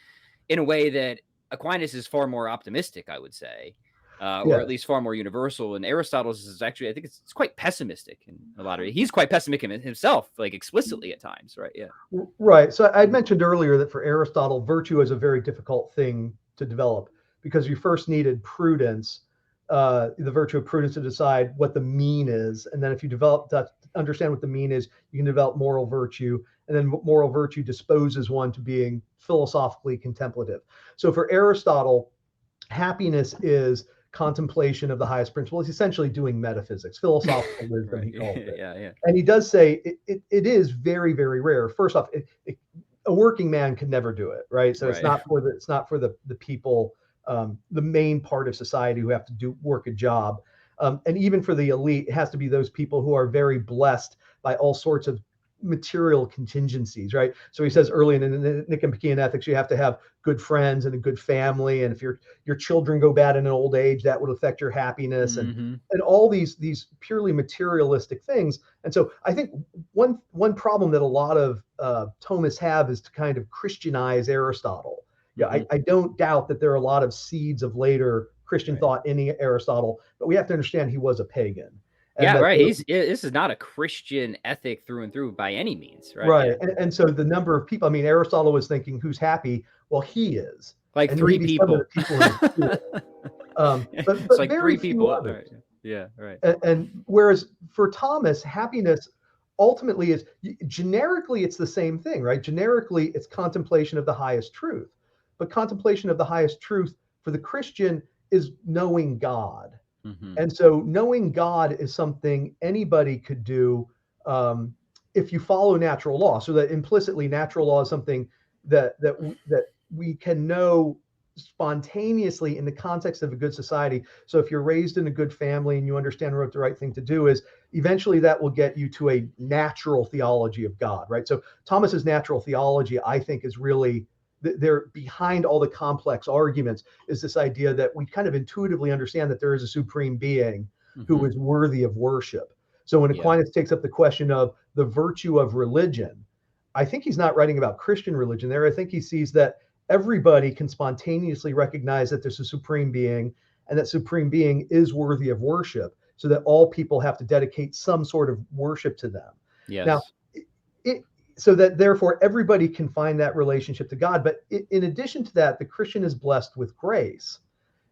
in a way that Aquinas is far more optimistic, I would say. or at least far more universal. And Aristotle's is actually, I think it's quite pessimistic in a lot of it. He's quite pessimistic himself, like explicitly at times, right? Yeah. Right. So I mentioned earlier that for Aristotle, virtue is a very difficult thing to develop because you first needed prudence, the virtue of prudence to decide what the mean is. And then if you develop that, understand what the mean is, you can develop moral virtue. And then moral virtue disposes one to being philosophically contemplative. So for Aristotle, happiness is contemplation of the highest principle. It's essentially doing metaphysics, philosophical wisdom, he calls it. Yeah. And he does say it is very, very rare. First off, a working man could never do it, right? So it's not for the people, the main part of society who have to work a job. And even for the elite, it has to be those people who are very blessed by all sorts of material contingencies, right? So he says early in the Nicomachean Ethics, you have to have good friends and a good family, and if your children go bad in an old age, that would affect your happiness, and all these purely materialistic things. And so I think one problem that a lot of Thomists have is to kind of Christianize Aristotle. Yeah, I don't doubt that there are a lot of seeds of later Christian thought in Aristotle, but we have to understand he was a pagan. Yeah, right. This is not a Christian ethic through and through by any means, right? Right. Yeah. And so the number of people, I mean, Aristotle was thinking, who's happy? Well, he is. Like and 3 people. But it's like very 3 people. Others. Right. Yeah, right. And whereas for Thomas, happiness ultimately is generically, it's the same thing, right? Generically, it's contemplation of the highest truth. But contemplation of the highest truth for the Christian is knowing God. And so knowing God is something anybody could do if you follow natural law. So that implicitly natural law is something that we can know spontaneously in the context of a good society. So if you're raised in a good family and you understand what the right thing to do is, eventually that will get you to a natural theology of God, right? So Thomas's natural theology, I think, is really they're behind all the complex arguments is this idea that we kind of intuitively understand that there is a supreme being who is worthy of worship. So when Aquinas takes up the question of the virtue of religion, I think he's not writing about Christian religion there. I think he sees that everybody can spontaneously recognize that there's a supreme being and that supreme being is worthy of worship, so that all people have to dedicate some sort of worship to them. Yes. Now, so that therefore everybody can find that relationship to God. But in addition to that, the Christian is blessed with grace,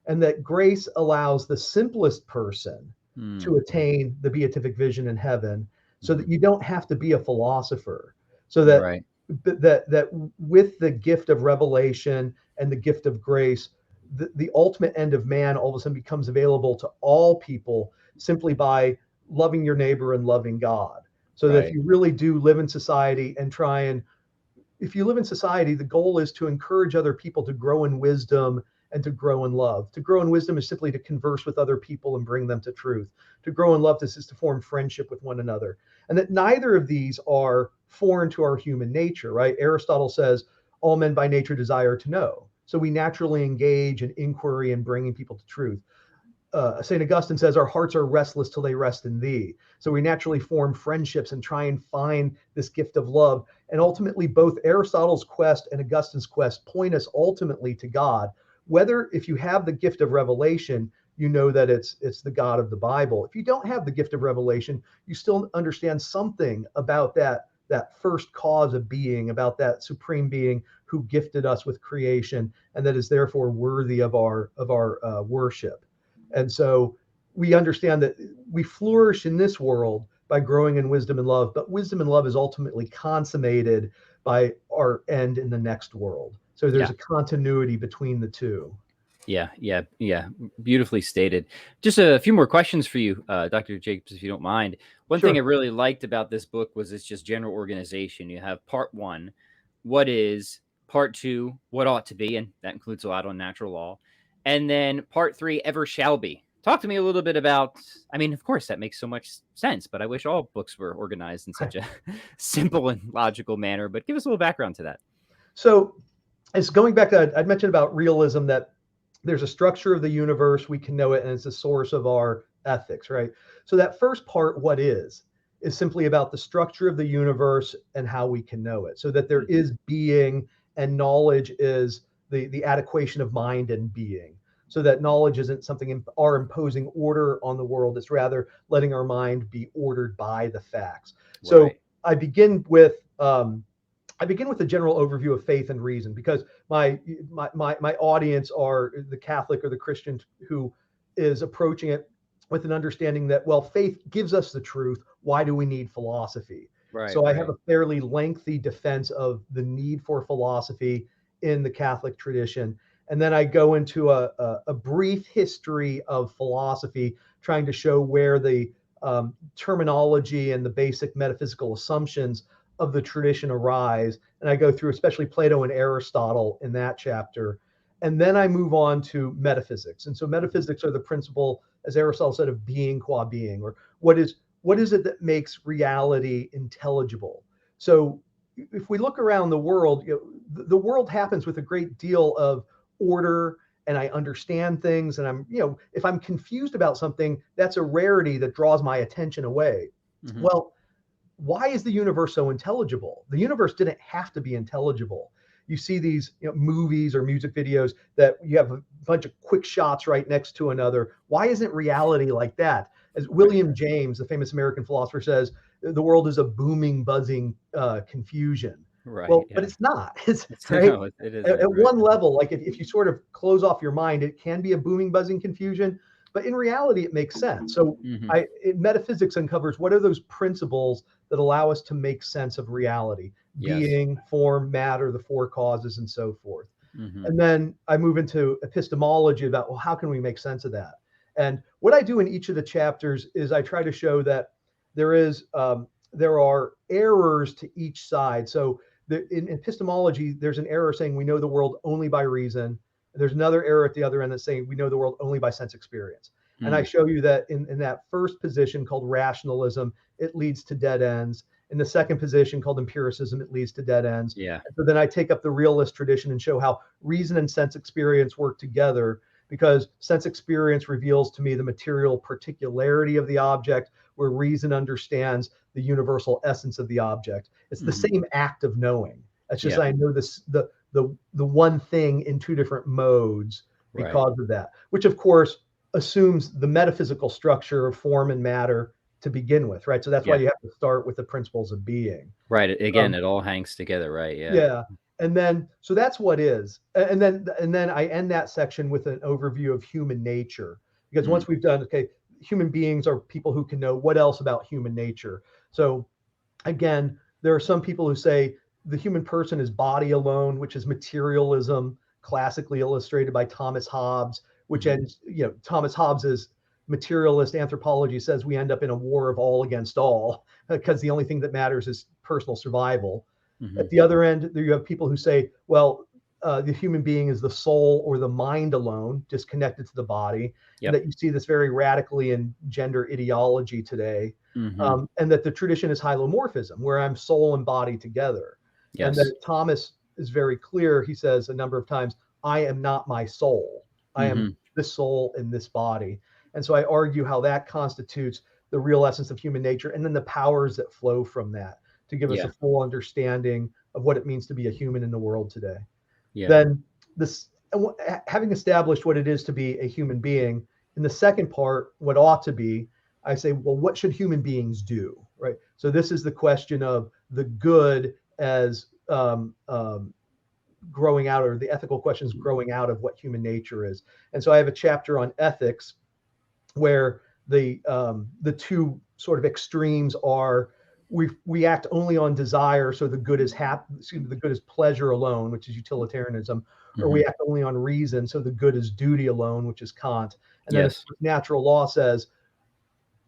and that grace allows the simplest person to attain the beatific vision in heaven, so that you don't have to be a philosopher. So that that with the gift of revelation and the gift of grace, the ultimate end of man all of a sudden becomes available to all people simply by loving your neighbor and loving God. So that if you really do live in society and if you live in society, the goal is to encourage other people to grow in wisdom and to grow in love. To grow in wisdom is simply to converse with other people and bring them to truth. To grow in love is to form friendship with one another. And that neither of these are foreign to our human nature, right? Aristotle says, all men by nature desire to know. So we naturally engage in inquiry and bringing people to truth. St. Augustine says, our hearts are restless till they rest in thee. So we naturally form friendships and try and find this gift of love. And ultimately, both Aristotle's quest and Augustine's quest point us ultimately to God. Whether if you have the gift of revelation, you know that it's the God of the Bible. If you don't have the gift of revelation, you still understand something about that first cause of being, about that supreme being who gifted us with creation, and that is therefore worthy of our worship. And so we understand that we flourish in this world by growing in wisdom and love, but wisdom and love is ultimately consummated by our end in the next world. So there's a continuity between the two. Yeah. Beautifully stated. Just a few more questions for you, Dr. Jacobs, if you don't mind. One thing I really liked about this book was its just general organization. You have part 1, what is, part 2, what ought to be, and that includes a lot on natural law. And then part 3, ever shall be. Talk to me a little bit about, I mean, of course, that makes so much sense, but I wish all books were organized in such a simple and logical manner. But give us a little background to that. So it's going back to, I'd mentioned about realism, that there's a structure of the universe, we can know it, and it's the source of our ethics, right? So that first part, what is simply about the structure of the universe and how we can know it. So that there is being, and knowledge is the adequation of mind and being. so that knowledge isn't something our imposing order on the world. It's rather letting our mind be ordered by the facts. So Right. I begin with a general overview of faith and reason, because my audience are the Catholic or the Christian who is approaching it with an understanding that, well, faith gives us the truth. Why do we need philosophy? Right. So I have Right. a fairly lengthy defense of the need for philosophy in the Catholic tradition. And then I go into a brief history of philosophy, trying to show where the terminology and the basic metaphysical assumptions of the tradition arise. And I go through especially Plato and Aristotle in that chapter. And then I move on to metaphysics. And so metaphysics are the principle, as Aristotle said, of being qua being, or what is it that makes reality intelligible? So if we look around the world, the world happens with a great deal of order, and I understand things, and if I'm confused about something, that's a rarity that draws my attention away. Mm-hmm. Well, why is the universe so intelligible? The universe didn't have to be intelligible. You see these movies or music videos that you have a bunch of quick shots right next to another. Why isn't reality like that? As William James, the famous American philosopher, says, the world is a booming, buzzing confusion. Right. Well, but Yeah. it's not. It's It's right no, it at isn't. Right. one level. Like if you sort of close off your mind, it can be a booming, buzzing confusion. But in reality, it makes sense. So Mm-hmm. metaphysics uncovers what are those principles that allow us to make sense of reality, Yes. being, form, matter, the four causes, and so forth. Mm-hmm. And then I move into epistemology about, well, how can we make sense of that? And what I do in each of the chapters is I try to show that there are errors to each side. So in epistemology, there's an error saying we know the world only by reason. There's another error at the other end that's saying we know the world only by sense experience. And I show you that in that first position called rationalism, it leads to dead ends. In the second position called empiricism, it leads to dead ends. Yeah. And so then I take up the realist tradition and show how reason and sense experience work together, because sense experience reveals to me the material particularity of the object, where reason understands the universal essence of the object. It's the Mm-hmm. same act of knowing. It's just Yeah. I know the one thing in two different modes Right. because of that, which of course assumes the metaphysical structure of form and matter to begin with, right? So that's why Yeah. you have to start with the principles of being. Right. Again, Um, it all hangs together. Right. Yeah. yeah. And then, so that's what is. And then I end that section with an overview of human nature, because Mm. once we've done, okay, human beings are people who can know what else about human nature. So again, there are some people who say the human person is body alone, which is materialism, classically illustrated by Thomas Hobbes, which Mm-hmm. ends, Thomas Hobbes's materialist anthropology says we end up in a war of all against all, because the only thing that matters is personal survival. Mm-hmm. At the other end, there you have people who say, well, the human being is the soul or the mind alone, disconnected to the body, Yep. and that you see this very radically in gender ideology today, Mm-hmm. and that the tradition is hylomorphism, where I'm soul and body together, and Yes. that Thomas is very clear. He says a number of times, "I am not my soul. I Mm-hmm. am this soul in this body." And so I argue how that constitutes the real essence of human nature, and then the powers that flow from that, to give us Yeah. a full understanding of what it means to be a human in the world today. Yeah. Then this, having established what it is to be a human being, in the second part, what ought to be, I say, well, what should human beings do, right? So this is the question of the good as growing out, or the ethical questions growing out of what human nature is. And so I have a chapter on ethics where the two sort of extremes are, we act only on desire, so the good is the good is pleasure alone, which is utilitarianism, or Mm-hmm. we act only on reason, so the good is duty alone, which is Kant. And then Yes. natural law says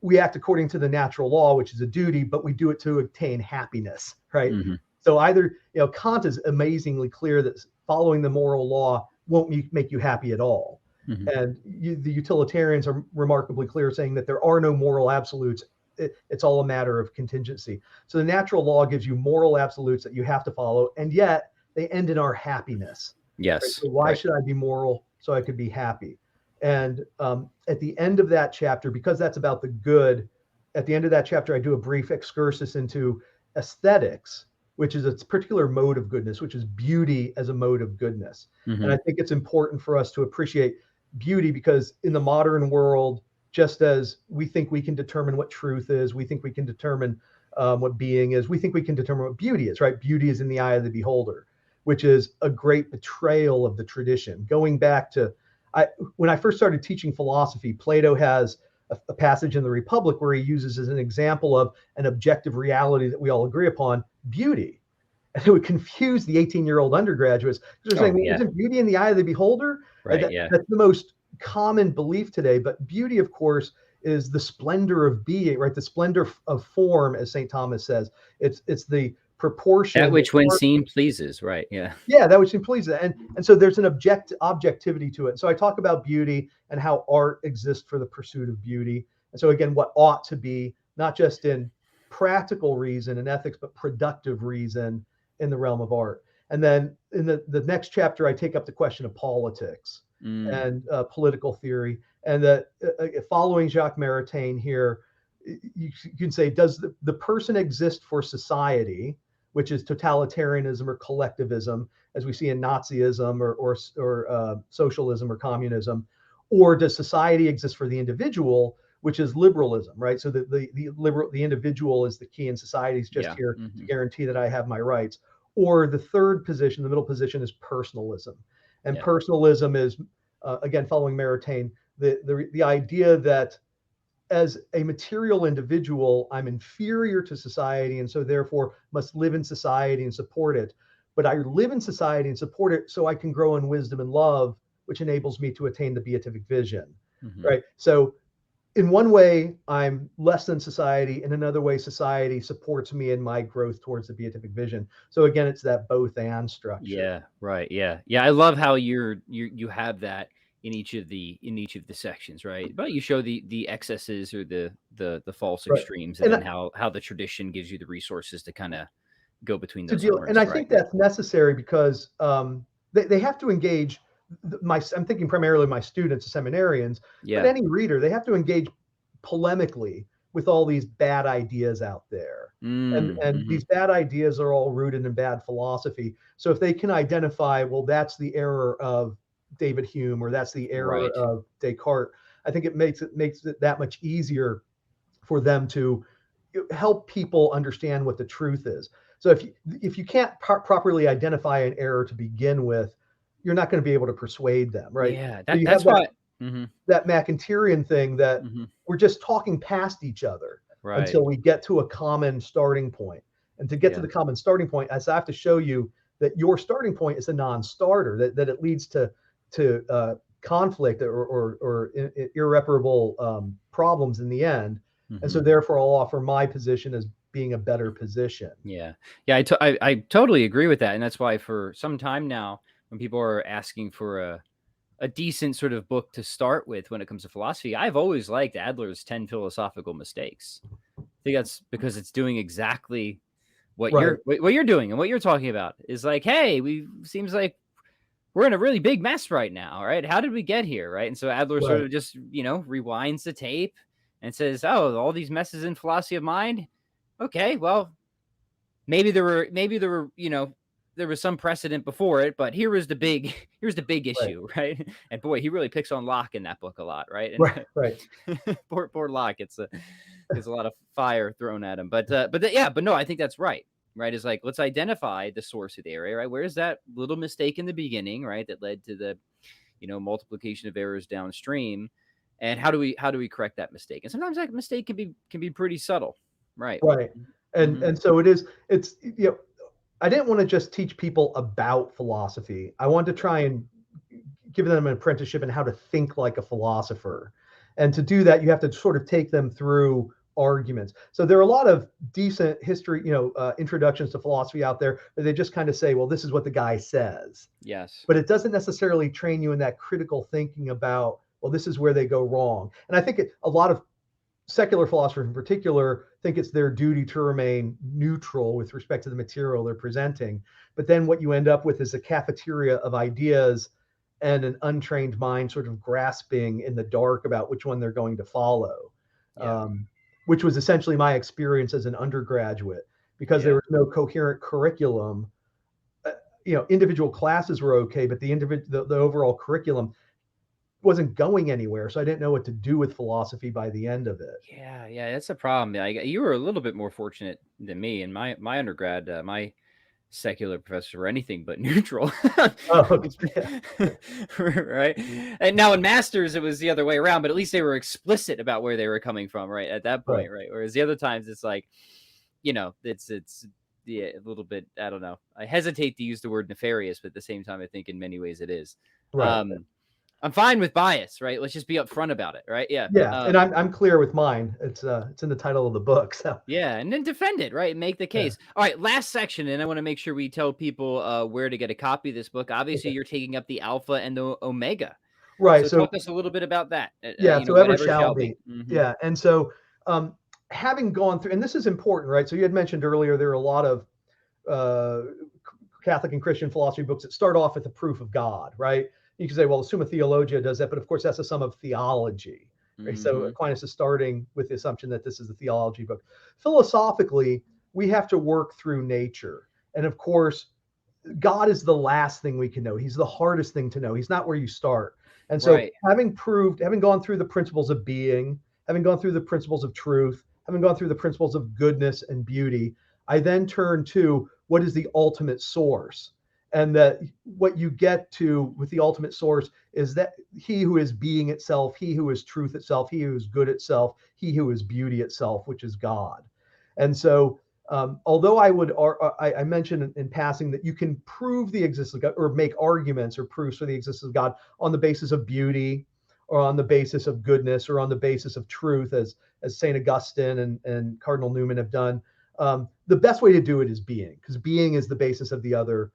we act according to the natural law, which is a duty, but we do it to obtain happiness, right? Mm-hmm. So either, Kant is amazingly clear that following the moral law won't make you happy at all. Mm-hmm. And the utilitarians are remarkably clear, saying that there are no moral absolutes. It's all a matter of contingency. So the natural law gives you moral absolutes that you have to follow, and yet they end in our happiness. Yes. Right? So why should I be moral? So I could be happy. And at the end of that chapter, because that's about the good, at the end of that chapter, I do a brief excursus into aesthetics, which is a particular mode of goodness, which is beauty as a mode of goodness. Mm-hmm. And I think it's important for us to appreciate beauty, because in the modern world, just as we think we can determine what truth is, we think we can determine what being is, we think we can determine what beauty is, right? Beauty is in the eye of the beholder, which is a great betrayal of the tradition. Going back to, when I first started teaching philosophy, Plato has a passage in the Republic where he uses as an example of an objective reality that we all agree upon, beauty. And it would confuse the 18-year-old undergraduates. They're saying, well, isn't beauty in the eye of the beholder? Right. That's the most common belief today. But beauty, of course, is the splendor of being, right? The splendor of form, as St. Thomas says. It's the proportion. That which when seen pleases, right? Yeah. Yeah, that which pleases. And so there's an objectivity to it. So I talk about beauty and how art exists for the pursuit of beauty. And so again, what ought to be, not just in practical reason and ethics, but productive reason in the realm of art. And then in the next chapter, I take up the question of politics and political theory. And that following Jacques Maritain here, you can say, does the person exist for society, which is totalitarianism or collectivism, as we see in Nazism or socialism or communism, or does society exist for the individual, which is liberalism, right? So the individual is the key, and society is just here to guarantee that I have my rights. Or the third position, the middle position, is personalism, and personalism is again, following Maritain, the idea that as a material individual, I'm inferior to society, and so therefore must live in society and support it. But I live in society and support it so I can grow in wisdom and love, which enables me to attain the beatific vision, right? So in one way, I'm less than society. In another way, society supports me in my growth towards the beatific vision. So again, it's that both and structure. Yeah, right. Yeah. I love how you have that in each of the sections, right? But you show the excesses or the false extremes, and then how the tradition gives you the resources to kind of go between those. And I think that's necessary because they have to engage. I'm thinking primarily my students, the seminarians, but any reader, they have to engage polemically with all these bad ideas out there. And these bad ideas are all rooted in bad philosophy. So if they can identify, well, that's the error of David Hume, or that's the error of Descartes, I think it makes it that much easier for them to help people understand what the truth is. So if you can't properly identify an error to begin with, you're not going to be able to persuade them, right? Yeah, that's why that McIntyrean thing that we're just talking past each other until we get to a common starting point. And to get to the common starting point, I have to show you that your starting point is a non-starter, that it leads to conflict or irreparable problems in the end. And so therefore I'll offer my position as being a better position. Yeah. I totally agree with that. And that's why for some time now, when people are asking for a decent sort of book to start with when it comes to philosophy, I've always liked Adler's 10 Philosophical Mistakes. I think that's because it's doing exactly what you're doing, and what you're talking about is like, hey, seems like we're in a really big mess right now, right? How did we get here, right? And so Adler sort of just, rewinds the tape and says, oh, all these messes in philosophy of mind. Okay, well, maybe there were, there was some precedent before it, but here's the big issue, right? And boy, he really picks on Locke in that book a lot, right? And poor Locke, it's a lot of fire thrown at him, but no, I think that's right. Is like, let's identify the source of the error, right? Where's that little mistake in the beginning, right, that led to the, multiplication of errors downstream, and how do we correct that mistake? And sometimes that mistake can be pretty subtle, right? And so it's I didn't want to just teach people about philosophy. I wanted to try and give them an apprenticeship in how to think like a philosopher. And to do that, you have to sort of take them through arguments. So there are a lot of decent history, introductions to philosophy out there, where they just kind of say, well, this is what the guy says. Yes. But it doesn't necessarily train you in that critical thinking about, well, this is where they go wrong. And I think a lot of secular philosophers in particular think it's their duty to remain neutral with respect to the material they're presenting. But then what you end up with is a cafeteria of ideas and an untrained mind sort of grasping in the dark about which one they're going to follow, which was essentially my experience as an undergraduate, because there was no coherent curriculum. Individual classes were okay, but the overall curriculum wasn't going anywhere. So I didn't know what to do with philosophy by the end of it. Yeah, that's a problem. You were a little bit more fortunate than me. In my undergrad, my secular professors were anything but neutral. Oh, yeah. Right. And now in masters, it was the other way around, but at least they were explicit about where they were coming from, right? At that point, right? Whereas the other times, it's like, it's yeah, a little bit, I don't know. I hesitate to use the word nefarious, but at the same time, I think in many ways it is. Right. I'm fine with bias, right? Let's just be upfront about it, right? Yeah. Yeah, and I'm clear with mine. It's in the title of the book. So yeah, and then defend it, right? Make the case. All right, last section, and I want to make sure we tell people where to get a copy of this book. Obviously, you're taking up the Alpha and the Omega. right. So talk to us a little bit about that. Yeah, so ever shall be. Mhm. Yeah, and so having gone through, and this is important, right? So you had mentioned earlier there are a lot of Catholic and Christian philosophy books that start off with the proof of God, right? You can say, well, Summa Theologia does that, but of course that's a sum of theology. Right? So Aquinas is starting with the assumption that this is a theology book. Philosophically, we have to work through nature. And of course, God is the last thing we can know. He's the hardest thing to know. He's not where you start. And so having gone through the principles of being, having gone through the principles of truth, having gone through the principles of goodness and beauty, I then turn to what is the ultimate source. And that what you get to with the ultimate source is that he who is being itself, he who is truth itself, he who is good itself, he who is beauty itself, which is God. And so, although I mentioned in passing that you can prove the existence of God or make arguments or proofs for the existence of God on the basis of beauty or on the basis of goodness or on the basis of truth, as St. Augustine and Cardinal Newman have done, the best way to do it is being, because being is the basis of the other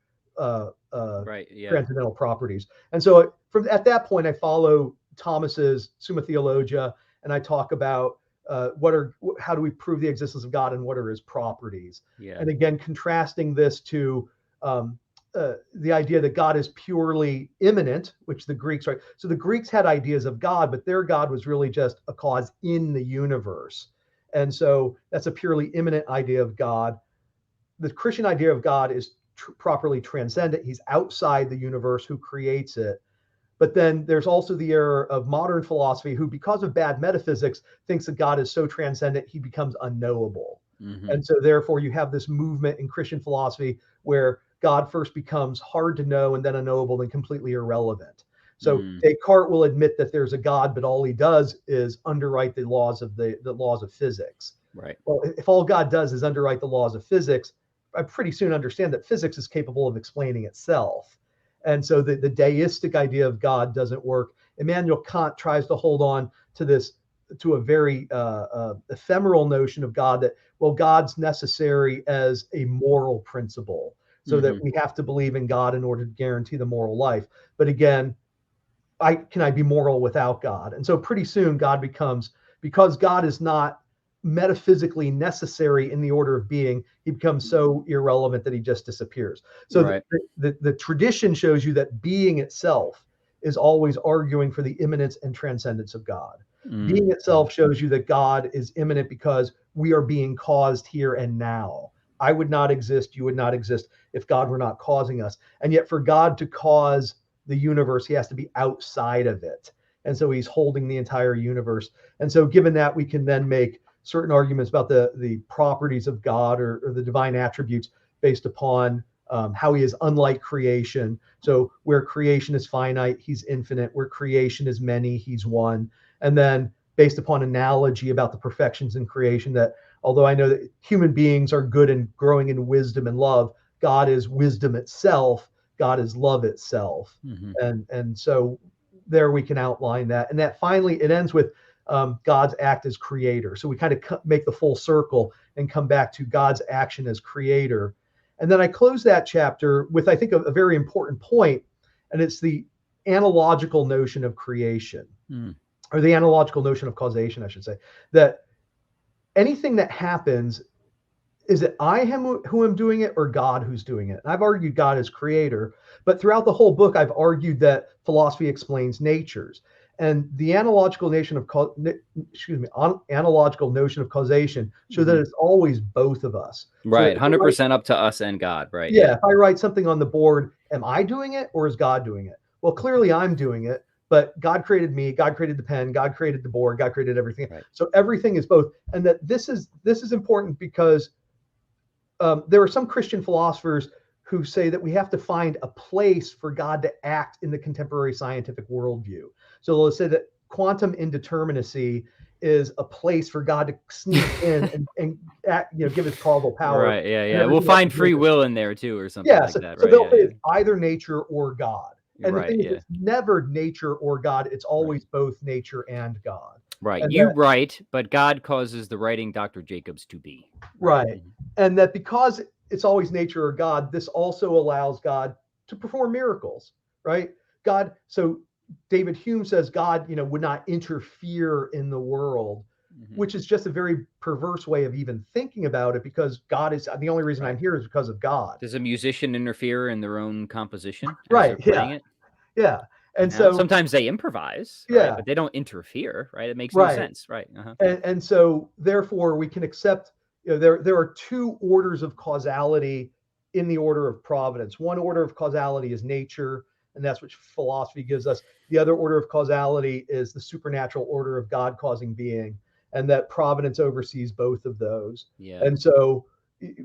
transcendental properties. And so at that point, I follow Thomas's Summa Theologia, and I talk about how do we prove the existence of God and what are his properties. And again, contrasting this to the idea that God is purely immanent, which the Greeks, right? So the Greeks had ideas of God, but their God was really just a cause in the universe. And so that's a purely immanent idea of God. The Christian idea of God is properly transcendent. He's outside the universe who creates it. But then there's also the error of modern philosophy who, because of bad metaphysics, thinks that God is so transcendent, he becomes unknowable. And so therefore you have this movement in Christian philosophy where God first becomes hard to know and then unknowable, then completely irrelevant. So Descartes will admit that there's a God, but all he does is underwrite the laws of the laws of physics. Right. Well, if all God does is underwrite the laws of physics, I pretty soon understand that physics is capable of explaining itself. And so the deistic idea of God doesn't work. Immanuel Kant tries to hold on to a very ephemeral notion of God that, well, God's necessary as a moral principle, so that we have to believe in God in order to guarantee the moral life. But again, can I be moral without God? And so pretty soon God becomes, because God is not metaphysically necessary in the order of being, he becomes so irrelevant that he just disappears. So the tradition shows you that being itself is always arguing for the immanence and transcendence of God. Being itself shows you that God is immanent because we are being caused here and now. I would not exist, you would not exist if God were not causing us. And yet for God to cause the universe, he has to be outside of it. And so he's holding the entire universe. And so given that, we can then make certain arguments about the properties of God or the divine attributes based upon how he is unlike creation. So where creation is finite, he's infinite. Where creation is many, he's one. And then based upon analogy about the perfections in creation, that although I know that human beings are good and growing in wisdom and love, God is wisdom itself. God is love itself. And so there we can outline that. And that finally, it ends with God's act as creator. So we kind of make the full circle and come back to God's action as creator. And then I close that chapter with, I think, a very important point, and it's the analogical notion of creation, or the analogical notion of causation, I should say, that anything that happens, is it I am who am doing it or God who's doing it? And I've argued God is creator, but throughout the whole book, I've argued that philosophy explains natures. And the analogical notion of analogical notion of causation shows that it's always both of us. Right, 100% up to us and God, right? Yeah, if I write something on the board, am I doing it or is God doing it? Well, clearly I'm doing it, but God created me, God created the pen, God created the board, God created everything. Right. So everything is both. And that this is important because there are some Christian philosophers who say that we have to find a place for God to act in the contemporary scientific worldview. So they'll say that quantum indeterminacy is a place for God to sneak in and act, give his causal power. Right. Yeah. We'll find free will in there too, or something like that. So Right. they'll say it's either nature or God. And the Right. thing is, it's never nature or God. It's always both nature and God. Right. And You write, but God causes the writing Dr. Jacobs to be. Right. And that because it's always nature or God, this also allows God to perform miracles, right? God, so David Hume says God, would not interfere in the world, which is just a very perverse way of even thinking about it, because God is the only reason I'm here is because of God. Does a musician interfere in their own composition as Right. they're playing it? Yeah. And So so sometimes they improvise, right? But they don't interfere, right? It makes no sense, right? And so therefore we can accept, there are two orders of causality in the order of providence. One order of causality is nature, and that's what philosophy gives us. The other order of causality is the supernatural order of God causing being, and that providence oversees both of those. Yeah. And so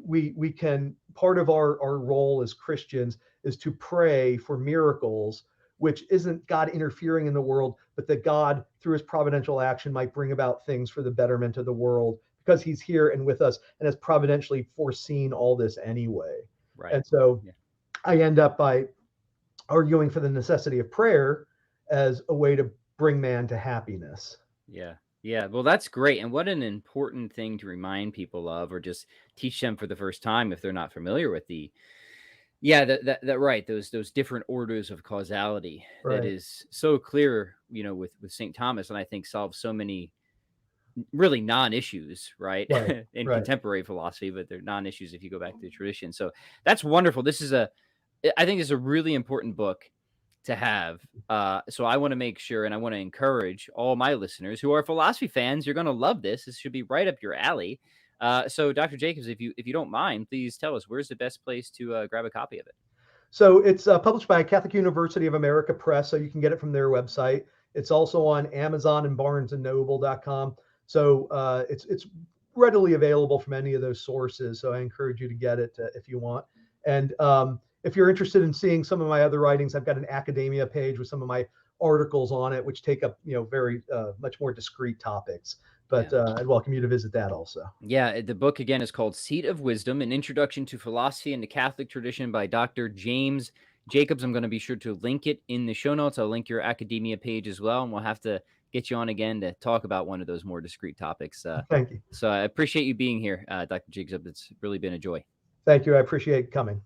we can, part of our role as Christians is to pray for miracles, which isn't God interfering in the world, but that God, through his providential action, might bring about things for the betterment of the world, because he's here and with us and has providentially foreseen all this anyway. Right. And so I end up by arguing for the necessity of prayer as a way to bring man to happiness. Yeah. Yeah. Well, that's great. And what an important thing to remind people of, or just teach them for the first time if they're not familiar with that right. Those different orders of causality that is so clear, with St. Thomas, and I think solves so many really non-issues, right? In contemporary philosophy, but they're non-issues if you go back to the tradition. So that's wonderful. I think it's a really important book to have. So I want to make sure, and I want to encourage all my listeners who are philosophy fans. You're going to love this. This should be right up your alley. So Dr. Jacobs, if you don't mind, please tell us, where's the best place to grab a copy of it? So it's published by Catholic University of America Press, so you can get it from their website. It's also on Amazon and BarnesandNoble.com. So it's readily available from any of those sources. So I encourage you to get it if you want. And if you're interested in seeing some of my other writings, I've got an academia page with some of my articles on it, which take up very much more discrete topics. But I'd welcome you to visit that also. Yeah, the book again is called Seat of Wisdom: An Introduction to Philosophy and the Catholic Tradition by Dr. James Jacobs. I'm going to be sure to link it in the show notes. I'll link your academia page as well, and we'll have to get you on again to talk about one of those more discrete topics. Thank you. So I appreciate you being here, Dr. Jacobs. It's really been a joy. Thank you. I appreciate coming.